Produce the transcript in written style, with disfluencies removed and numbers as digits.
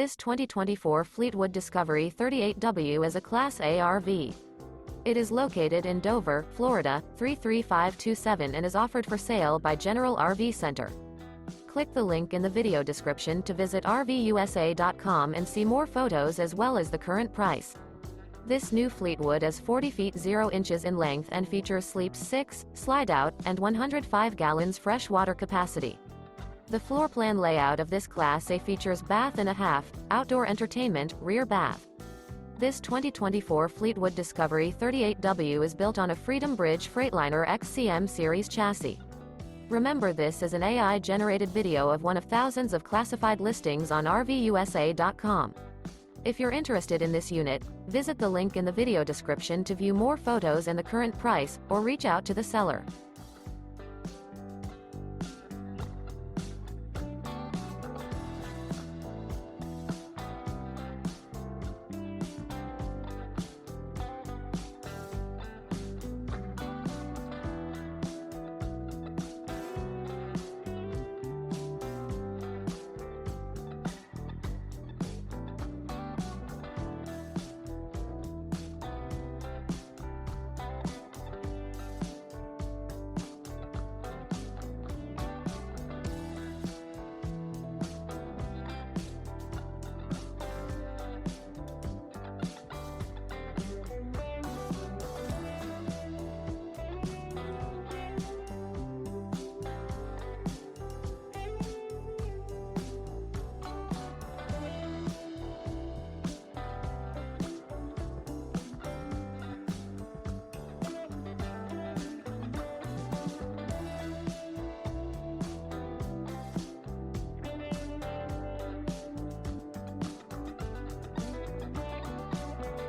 This 2024 Fleetwood Discovery 38W is a Class A RV. It is located in Dover, Florida, 33527 and is offered for sale by General RV Center. Click the link in the video description to visit RVUSA.com and see more photos as well as the current price. This new Fleetwood is 40 feet 0 inches in length and features sleeps 6, slide-out, and 105 gallons fresh water capacity. The floor plan layout of this Class A features bath and a half, outdoor entertainment, rear bath. This 2024 Fleetwood Discovery 38W is built on a Freedom Bridge Freightliner XCM series chassis. Remember, this is an AI-generated video of one of thousands of classified listings on RVUSA.com. If you're interested in this unit, visit the link in the video description to view more photos and the current price, or reach out to the seller.